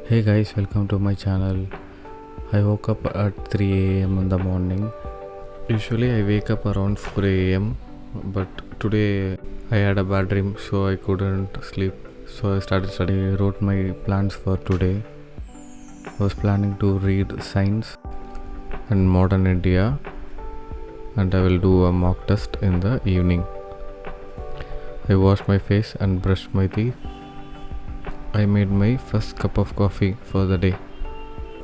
Hey guys, welcome to my channel. I woke up at 3 a.m. in the morning. Usually I wake up around 4 a.m. but today I had a bad dream so I couldn't sleep. So I started studying. I wrote my plans for today. I was planning to read science and modern India and I will do a mock test in the evening. I washed my face and brushed my teeth. I made my first cup of coffee for the day.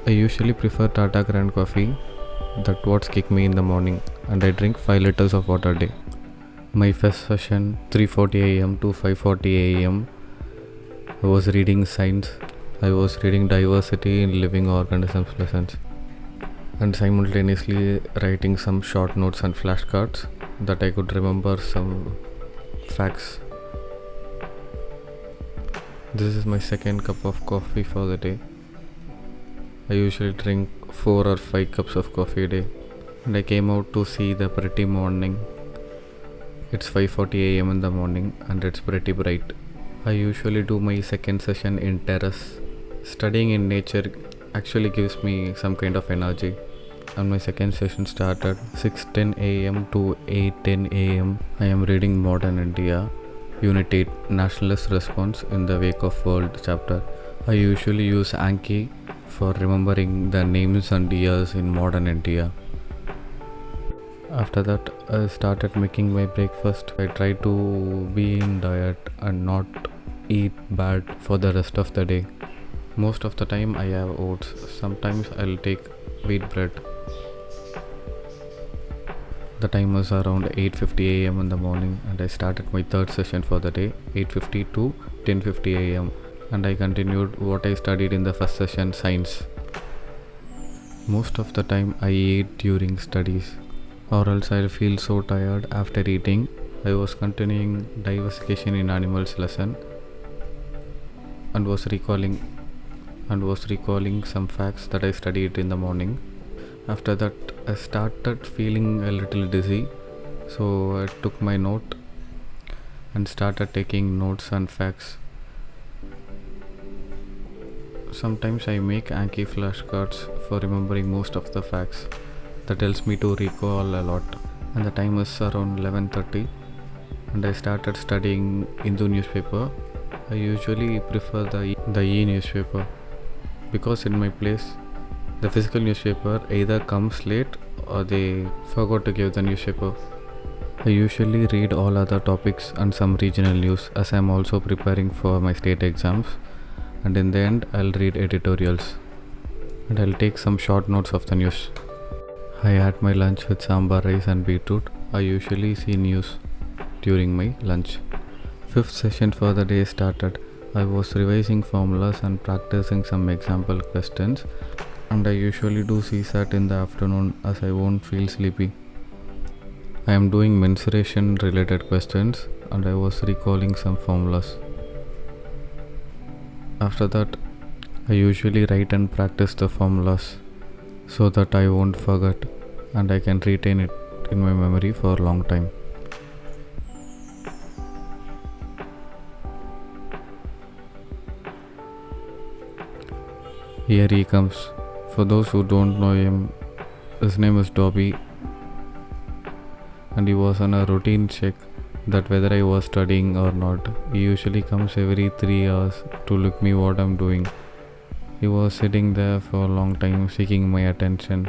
I usually prefer Tata Grand coffee. That's what kicks me in the morning, and I drink 5 liters of water a day. My first session 3:40 a.m. to 5:40 a.m. I was reading science. I was reading diversity in living organisms lessons and simultaneously writing some short notes and flashcards that I could remember some facts. This is my second cup of coffee for the day. I usually drink 4 or 5 cups of coffee a day, and I came out to see the pretty morning. It's 5:40 a.m. in the morning and it's pretty bright. I usually do my second session in terrace. Studying in nature actually gives me some kind of energy, and my second session started 6:10 a.m. to 8:10 a.m. I am reading Modern India, Unit 8, Nationalist Response in the Wake of World chapter. I usually use Anki for remembering the names and years in modern India. After that, I started making my breakfast. I try to be in diet and not eat bad for the rest of the day. Most of the time I have oats. Sometimes I'll take wheat bread. The time was around 8:50 a.m. in the morning and I started my third session for the day, 8:50 to 10:50 a.m. and I continued what I studied in the first session, science. Most of the time I ate during studies, or else I'll feel so tired after eating. I was continuing diversification in animals lesson and was recalling some facts that I studied in the morning. After that I started feeling a little dizzy, so I took my note and started taking notes and facts. Sometimes I make Anki flashcards for remembering most of the facts. That helps me to recall a lot. And the time is around 11:30 and I started studying Hindu newspaper. I usually prefer the e-newspaper because in my place the physical newspaper either comes late or they forgot to give the newspaper. I usually read all other topics and some regional news as I am also preparing for my state exams, and in the end I'll read editorials and I'll take some short notes of the news. I had my lunch with sambar rice and beetroot. I usually see news during my lunch. Fifth session for the day started. I was revising formulas and practicing some example questions, and I usually do CSAT in the afternoon as I won't feel sleepy. I am doing mensuration related questions and I was recalling some formulas. After that, I usually write and practice the formulas so that I won't forget and I can retain it in my memory for a long time. Here he comes. For those who don't know him, his name is Dobby and he was on a routine check that whether I was studying or not. He usually comes every 3 hours to look me what I'm doing. He was sitting there for a long time seeking my attention.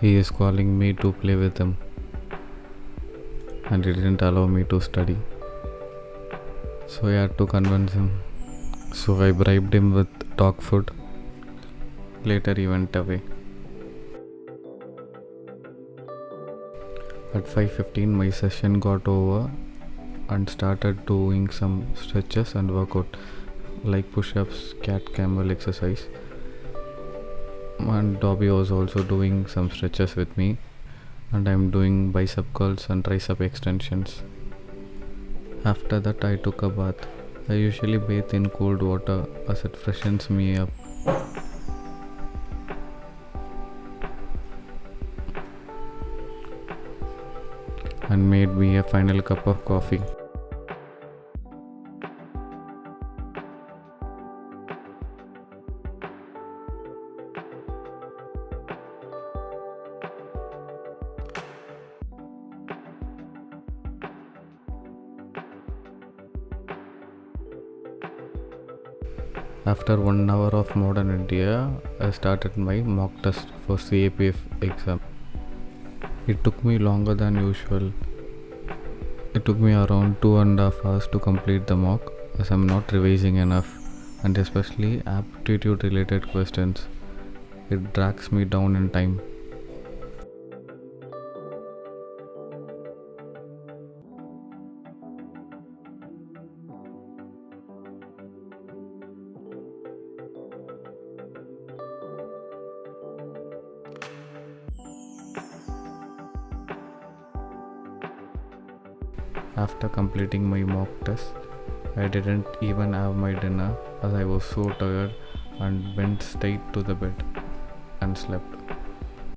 He is calling me to play with him and he didn't allow me to study. So I had to convince him. So I bribed him with dog food. Later he went away. At 5:15 my session got over and started doing some stretches and workout like push-ups, cat camel exercise. And Dobby was also doing some stretches with me, and I'm doing bicep curls and tricep extensions. After that I took a bath. I usually bathe in cold water as it freshens me up. and made me a final cup of coffee. After 1 hour of modern India, I started my mock test for CAPF exam. It took me longer than usual. It took me around 2.5 hours to complete the mock, as I'm not revising enough, and especially aptitude related questions. It drags me down in time. After completing my mock test, I didn't even have my dinner as I was so tired and went straight to the bed and slept.